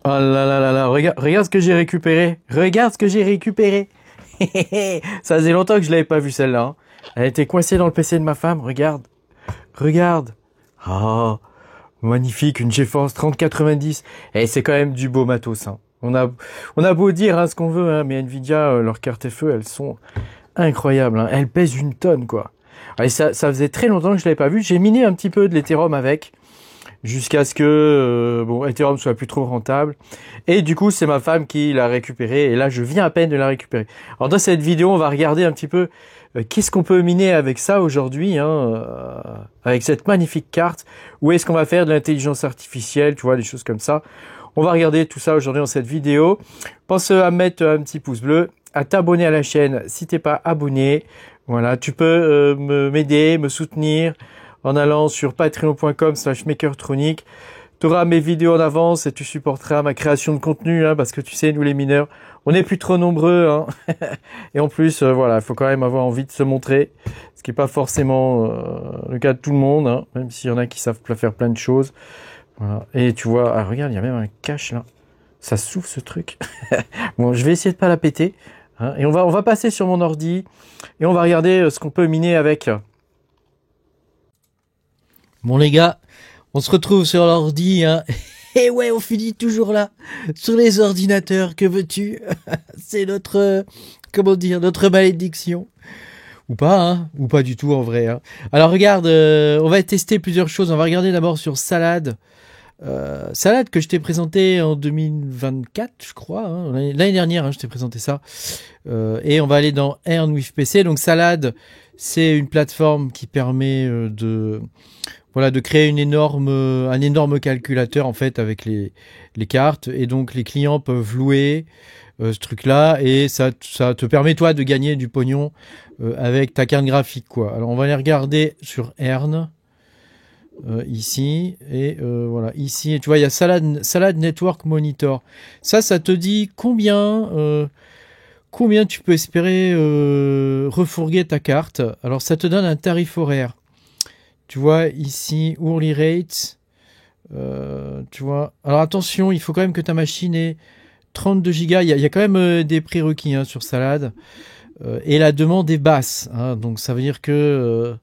Oh là là là là, regarde ce que j'ai récupéré. Regarde ce que j'ai récupéré. Ça faisait longtemps que je l'avais pas vue celle-là, hein. Elle était coincée dans le PC de ma femme, regarde. Regarde. Oh, magnifique, une GeForce 3090. Et c'est quand même du beau matos, hein. On a beau dire hein, ce qu'on veut, hein, mais Nvidia, leurs cartes FE, elles sont incroyables, hein. Elles pèsent une tonne, quoi. Et ça faisait très longtemps que je l'avais pas vu. J'ai miné un petit peu de l'Ethereum avec, jusqu'à ce que bon, Ethereum soit plus trop rentable. Et du coup, c'est ma femme qui l'a récupéré. Et là, je viens à peine de la récupérer. Alors dans cette vidéo, on va regarder un petit peu qu'est-ce qu'on peut miner avec ça aujourd'hui, hein, avec cette magnifique carte. Où est-ce qu'on va faire de l'intelligence artificielle, tu vois, des choses comme ça. On va regarder tout ça aujourd'hui dans cette vidéo. Pense à mettre un petit pouce bleu, à t'abonner à la chaîne si t'es pas abonné. Voilà, tu peux m'aider, me soutenir en allant sur patreon.com/makertronic. Tu auras mes vidéos en avance et tu supporteras ma création de contenu, hein, parce que tu sais, nous les mineurs, on n'est plus trop nombreux, hein. Et en plus, voilà, il faut quand même avoir envie de se montrer, ce qui n'est pas forcément le cas de tout le monde, hein, même s'il y en a qui savent faire plein de choses. Voilà. Et tu vois, ah, regarde, il y a même un cache là. Ça souffle ce truc. Bon, je vais essayer de pas la péter, hein, et on va passer sur mon ordi et on va regarder ce qu'on peut miner avec. Bon les gars, on se retrouve sur l'ordi, hein. Et ouais, on finit toujours là, sur les ordinateurs, que veux-tu? C'est notre, comment dire, notre malédiction. Ou pas, hein, ou pas du tout en vrai, hein. Alors regarde, on va tester plusieurs choses. On va regarder d'abord sur Salade. Salade que je t'ai présenté en 2024, je crois, hein, l'année dernière, hein, je t'ai présenté ça. Et on va aller dans Earn with PC. Donc Salade, c'est une plateforme qui permet de créer un énorme calculateur en fait avec les cartes, et donc les clients peuvent louer ce truc-là, et ça te permet toi de gagner du pognon avec ta carte graphique, quoi. Alors on va aller regarder sur Earn. Ici et voilà, ici tu vois il y a Salade Network Monitor. Ça te dit combien tu peux espérer refourguer ta carte. Alors ça te donne un tarif horaire, tu vois ici, hourly rate, tu vois. Alors attention, il faut quand même que ta machine ait 32 Go. Il y a quand même des prérequis, hein, sur Salade, et la demande est basse, hein, donc ça veut dire que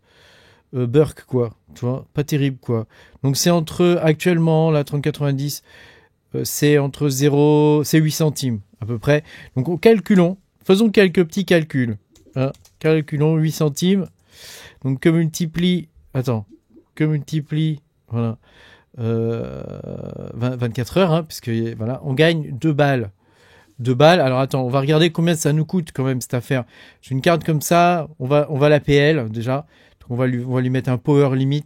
Burk, quoi, tu vois, pas terrible, quoi. Donc c'est actuellement, la 3090, c'est entre 0, c'est 8 centimes, à peu près. Donc faisons quelques petits calculs, hein. Calculons 8 centimes, donc que multiplie, voilà, 24 heures, hein, puisque, voilà, on gagne 2 balles. 2 balles, alors attends, on va regarder combien ça nous coûte quand même cette affaire. J'ai une carte comme ça, on va la PL déjà. On va lui mettre un power limit.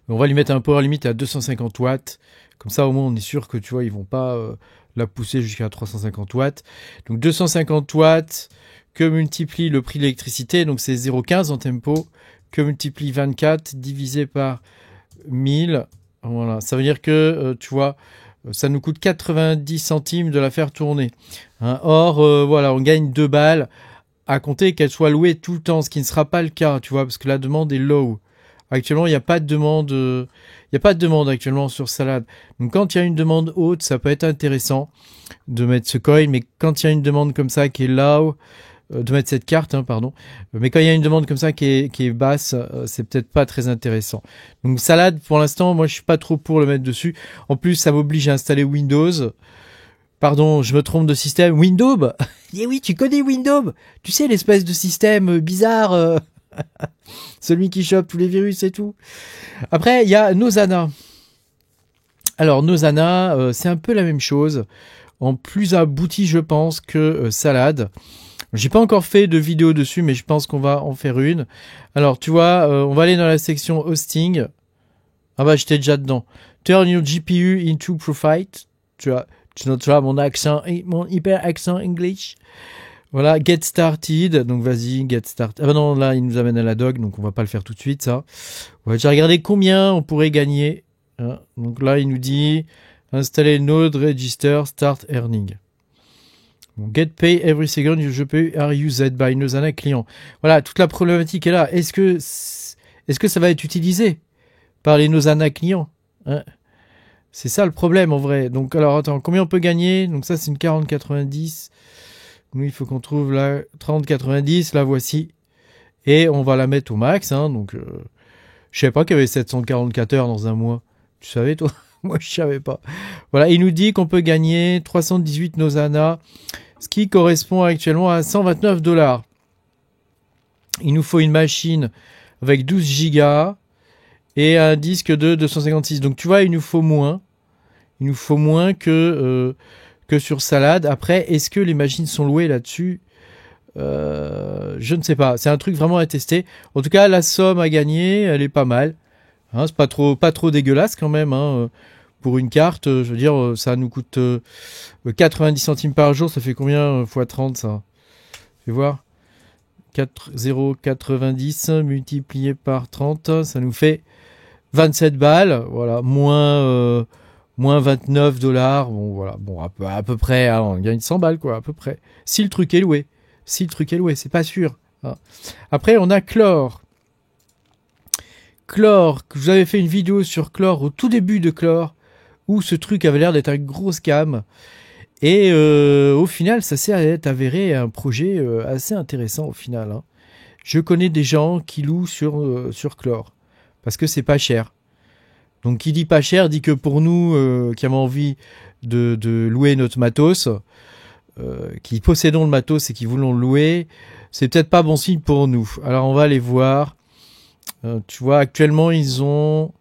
On va lui mettre un power limit à 250 watts. Comme ça, au moins, on est sûr que, tu vois, ils vont pas la pousser jusqu'à 350 watts. Donc, 250 watts que multiplie le prix de l'électricité. Donc, c'est 0,15 en tempo. Que multiplie 24 divisé par 1000. Voilà. Ça veut dire que, tu vois, ça nous coûte 90 centimes de la faire tourner, hein. Or, voilà, on gagne 2 balles. À compter qu'elle soit louée tout le temps, ce qui ne sera pas le cas, tu vois, parce que la demande est low. Actuellement, il n'y a pas de demande, actuellement sur Salade. Donc, quand il y a une demande haute, ça peut être intéressant de mettre ce coin, mais quand il y a une demande comme ça qui est low, de mettre cette carte, hein, pardon. Mais quand il y a une demande comme ça qui est basse, c'est peut-être pas très intéressant. Donc, Salade, pour l'instant, moi, je suis pas trop pour le mettre dessus. En plus, ça m'oblige à installer Windows. Pardon, je me trompe de système. Windows. Eh oui, tu connais Windows. Tu sais, l'espèce de système bizarre, celui qui chope tous les virus et tout. Après, il y a Nozana. Alors, Nozana, c'est un peu la même chose, en plus abouti, je pense, que Salade. J'ai pas encore fait de vidéo dessus, mais je pense qu'on va en faire une. Alors, tu vois, on va aller dans la section hosting. Ah bah, j'étais déjà dedans. Turn your GPU into profit. Tu noteras mon hyper accent English. Voilà, get started. Donc vas-y, get started. Ah bah non, là, il nous amène à la doc, donc on va pas le faire tout de suite, ça. On va déjà regarder combien on pourrait gagner, hein. Donc là, il nous dit installer Node Register Start Earning. Donc, get pay every second your GPU are used by Nozana client. Voilà, toute la problématique est là. Est-ce que ça va être utilisé par les Nozana clients, hein? C'est ça le problème en vrai. Donc alors attends, combien on peut gagner? Donc ça c'est une 40,90. Nous il faut qu'on trouve la 30,90, la voici. Et on va la mettre au max. Hein, donc je savais pas qu'il y avait 744 heures dans un mois. Tu savais toi? Moi je savais pas. Voilà, il nous dit qu'on peut gagner 318 Nosana, ce qui correspond actuellement à 129 $. Il nous faut une machine avec 12 gigas et un disque de 256. Donc tu vois, il nous faut moins. Il nous faut moins que sur Salad. Après, est-ce que les machines sont louées là-dessus? Je ne sais pas. C'est un truc vraiment à tester. En tout cas, la somme à gagner, elle est pas mal. Hein, c'est pas trop dégueulasse quand même. Hein. Pour une carte, je veux dire, ça nous coûte 90 centimes par jour. Ça fait combien x 30 ça? Fais voir. 0,90 multiplié par 30, ça nous fait 27 balles. Voilà, moins 29 $. Bon, voilà, bon, à peu près, hein, on gagne 100 balles, quoi, à peu près. Si le truc est loué. C'est pas sûr. Hein. Après, on a Chlore. Chlore, je vous avais fait une vidéo sur Chlore au tout début de Chlore, où ce truc avait l'air d'être un gros scam. Et au final, ça s'est avéré un projet assez intéressant au final. Hein. Je connais des gens qui louent sur Chlore, parce que c'est pas cher. Donc qui dit pas cher dit que pour nous qui avons envie de louer notre matos, qui possédons le matos et qui voulons le louer, c'est peut-être pas bon signe pour nous. Alors on va aller voir. Tu vois, actuellement ils ont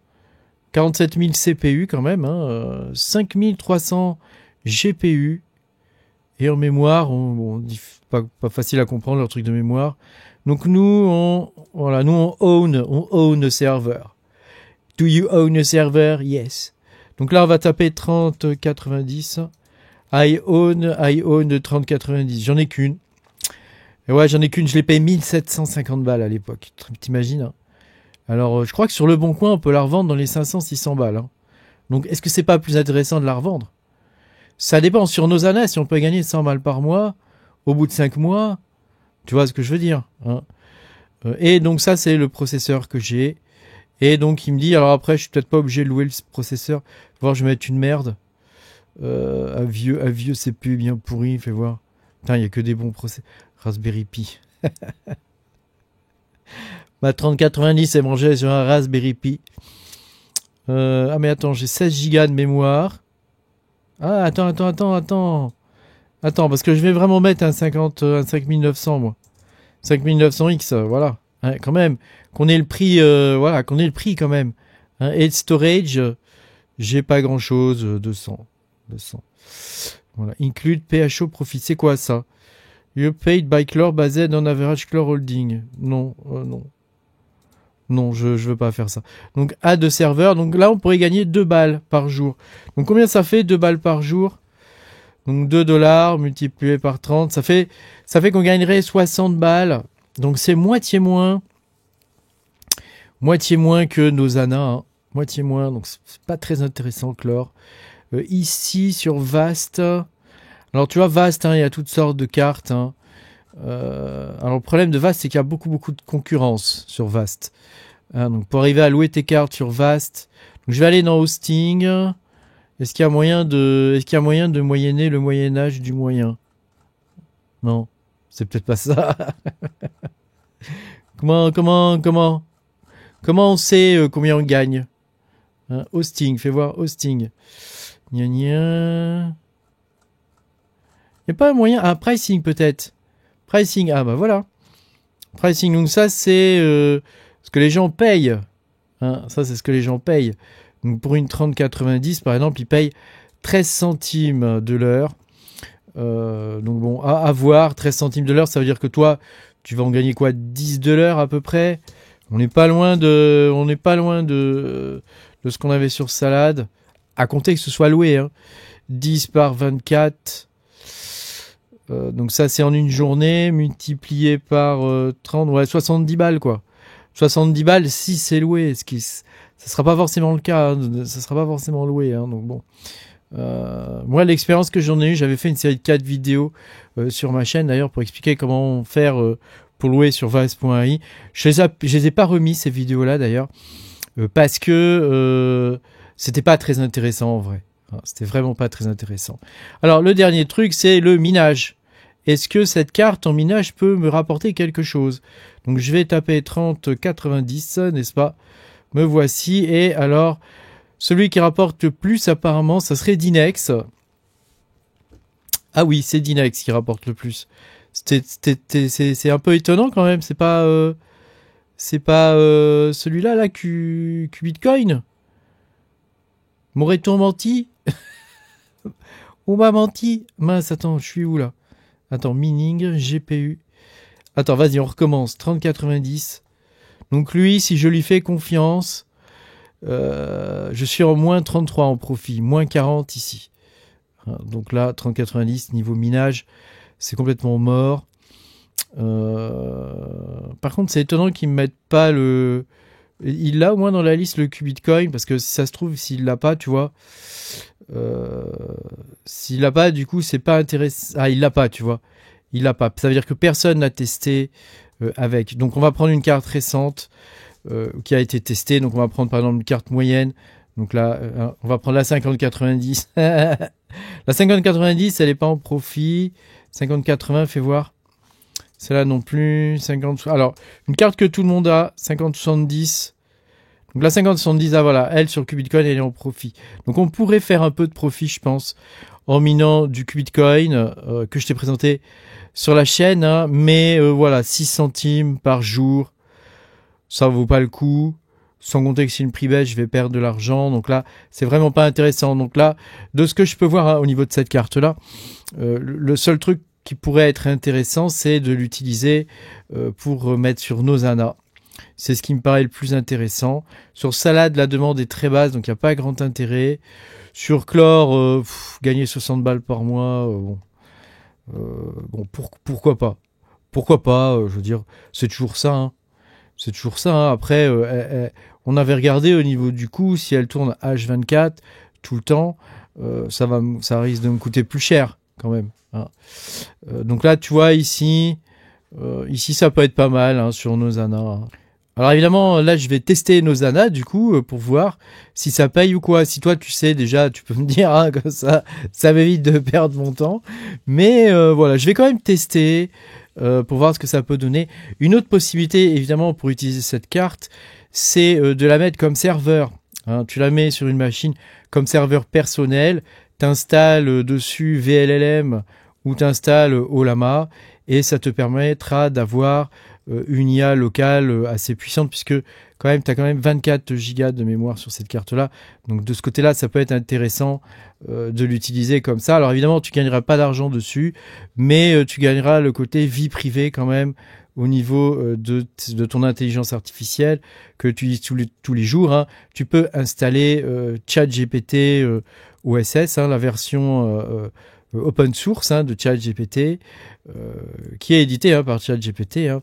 47 000 CPU quand même, hein, 5300 GPU et en mémoire, on dit pas facile à comprendre leur truc de mémoire. Donc nous on own a server. Do you own a server? Yes. Donc là on va taper 3090. I own 3090. J'en ai qu'une. Et ouais, j'en ai qu'une, je l'ai payé 1750 balles à l'époque. T'imagines hein. Alors je crois que sur le bon coin on peut la revendre dans les 500-600 balles. Hein. Donc est-ce que c'est pas plus intéressant de la revendre? Ça dépend sur Nosana, si on peut gagner 100 balles par mois, au bout de 5 mois, tu vois ce que je veux dire. Hein. Et donc ça, c'est le processeur que j'ai. Et donc il me dit, alors après, je suis peut-être pas obligé de louer le processeur. Voir, je vais mettre une merde. Un vieux CPU bien pourri, fais voir. Putain, il n'y a que des bons processeurs. Raspberry Pi. Ma 3090 est mangée sur un Raspberry Pi. Ah mais attends, j'ai 16 Go de mémoire. Ah, attends, parce que je vais vraiment mettre un 5900, moi. 5900X, voilà. Hein, quand même. Qu'on ait le prix, quand même. Hein, et storage, j'ai pas grand chose, 200. Voilà. Include PHO Profit. C'est quoi ça? You paid by Chlore based on average Chlore holding. Non, non. Non, je veux pas faire ça. Donc, add de serveur. Donc là, on pourrait gagner 2 balles par jour. Donc, combien ça fait 2 balles par jour? Donc, 2 $ multiplié par 30. Ça fait qu'on gagnerait 60 balles. Donc, c'est moitié moins que Nosana. Hein. Moitié moins. Donc, c'est pas très intéressant, Chlore. Ici, sur Vast. Alors, tu vois, Vast, hein, il y a toutes sortes de cartes. Hein. Alors le problème de Vast, c'est qu'il y a beaucoup de concurrence sur Vast. Hein, donc pour arriver à louer tes cartes sur Vast, donc je vais aller dans Hosting. Est-ce qu'il y a moyen de moyenner le Moyen Âge du moyen? Non, c'est peut-être pas ça. Comment on sait combien on gagne? Hein, Hosting, fais voir Hosting. Gna gna. Il n'y a pas un moyen, un pricing peut-être. Pricing, ah bah voilà. Pricing, donc ça c'est ce que les gens payent. Hein, ça c'est ce que les gens payent. Donc pour une 3090 par exemple, ils payent 13 centimes de l'heure. Donc bon, à voir, 13 centimes de l'heure, ça veut dire que toi, tu vas en gagner quoi? 10 de l'heure à peu près. On n'est pas loin de ce qu'on avait sur Salad. À compter que ce soit loué. Hein. 10 par 24... donc ça c'est en une journée multiplié par 30, ouais 70 balles quoi. 70 balles si c'est loué, ça sera pas forcément le cas, hein, ça sera pas forcément loué, hein, donc bon. Moi l'expérience que j'en ai eu, j'avais fait une série de 4 vidéos sur ma chaîne d'ailleurs pour expliquer comment faire pour louer sur Vast.ai. Je les ai pas remis ces vidéos là d'ailleurs parce que c'était pas très intéressant en vrai. C'était vraiment pas très intéressant. Alors le dernier truc, c'est le minage. Est-ce que cette carte en minage peut me rapporter quelque chose? Donc je vais taper 3090, n'est-ce pas? Me voici. Et alors, celui qui rapporte le plus apparemment, ça serait Dinex. Ah oui, c'est Dinex qui rapporte le plus. C'est un peu étonnant quand même. C'est pas celui-là là, Bitcoin. M'aurait-on menti? On m'a menti. Mince, attends, je suis où là? Attends, mining, GPU. Attends, vas-y, on recommence. 3090. Donc lui, si je lui fais confiance, je suis en moins 33 en profit, moins 40 ici. Donc là, 3090, niveau minage, c'est complètement mort. Par contre, c'est étonnant qu'ils ne mettent pas le... Il l'a au moins dans la liste le Bitcoin, parce que si ça se trouve, s'il l'a pas, tu vois... s'il l'a pas, du coup, c'est pas intéressant. Ah, il l'a pas, tu vois. Il l'a pas. Ça veut dire que personne n'a testé avec. Donc, on va prendre une carte récente qui a été testée. Donc, on va prendre par exemple une carte moyenne. Donc là, on va prendre la 5090. La 5090, elle est pas en profit. 5080, fais voir. Celle-là non plus. 50. Alors, une carte que tout le monde a. 5070. Donc la 5070, ah voilà, elle sur Bitcoin, elle est en profit. Donc on pourrait faire un peu de profit, je pense, en minant du Bitcoin que je t'ai présenté sur la chaîne. Hein, mais voilà, 6 centimes par jour, ça vaut pas le coup. Sans compter que si le prix baisse, je vais perdre de l'argent. Donc là, c'est vraiment pas intéressant. Donc là, de ce que je peux voir hein, au niveau de cette carte-là, le seul truc qui pourrait être intéressant, c'est de l'utiliser pour mettre sur Nosana. C'est ce qui me paraît le plus intéressant. Sur Salade, la demande est très basse, donc il n'y a pas grand intérêt. Sur Chlore, gagner 60 balles par mois, pourquoi pas? Pourquoi pas, je veux dire, c'est toujours ça. Hein. C'est toujours ça. Hein. Après, on avait regardé au niveau du coût, si elle tourne H24 tout le temps, ça risque de me coûter plus cher quand même. Hein. Donc là, tu vois, ici, ça peut être pas mal hein, sur Nosana. Hein. Alors évidemment, là, je vais tester Nosana, du coup, pour voir si ça paye ou quoi. Si toi, tu sais déjà, tu peux me dire, hein, comme ça m'évite de perdre mon temps. Mais voilà, je vais quand même tester pour voir ce que ça peut donner. Une autre possibilité, évidemment, pour utiliser cette carte, c'est de la mettre comme serveur. Hein, tu la mets sur une machine comme serveur personnel, t'installes dessus VLLM ou t'installes Ollama, et ça te permettra d'avoir une IA locale assez puissante, puisque quand même tu as quand même 24 gigas de mémoire sur cette carte là, donc de ce côté là ça peut être intéressant de l'utiliser comme ça. Alors évidemment tu gagneras pas d'argent dessus, mais tu gagneras le côté vie privée quand même au niveau de ton intelligence artificielle que tu utilises tous les jours. Hein. Tu peux installer ChatGPT OSS, hein, la version open source hein, de ChatGPT qui est édité hein, par ChatGPT hein,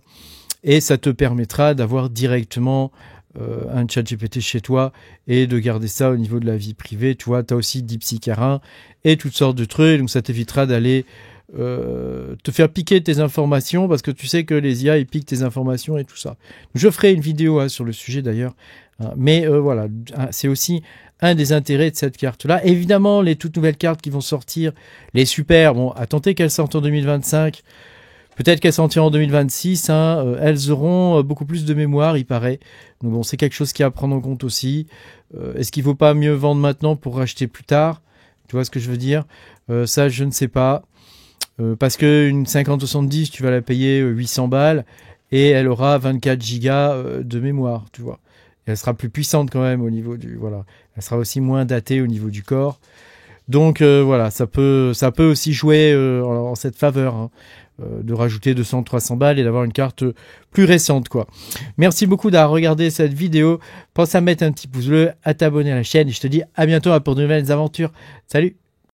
et ça te permettra d'avoir directement un ChatGPT chez toi et de garder ça au niveau de la vie privée. Tu vois, tu as aussi DeepSeek R1 et toutes sortes de trucs, donc ça t'évitera d'aller te faire piquer tes informations parce que tu sais que les IA ils piquent tes informations et tout ça. Je ferai une vidéo hein, sur le sujet d'ailleurs, hein, mais voilà, c'est aussi un des intérêts de cette carte-là. Évidemment, les toutes nouvelles cartes qui vont sortir, les super, bon, à tenter qu'elles sortent en 2025, peut-être qu'elles sortiront en 2026, hein, elles auront beaucoup plus de mémoire, il paraît. Donc bon, c'est quelque chose qui est à prendre en compte aussi. Est-ce qu'il ne vaut pas mieux vendre maintenant pour racheter plus tard? Tu vois ce que je veux dire? Ça, je ne sais pas. Parce qu'une 5070, tu vas la payer 800 balles et elle aura 24 gigas de mémoire, tu vois. Et elle sera plus puissante quand même au niveau du... Voilà. Elle sera aussi moins datée au niveau du corps. Donc voilà, ça peut aussi jouer en cette faveur hein, de rajouter 200-300 balles et d'avoir une carte plus récente, quoi. Merci beaucoup d'avoir regardé cette vidéo. Pense à mettre un petit pouce bleu, à t'abonner à la chaîne et je te dis à bientôt pour de nouvelles aventures. Salut!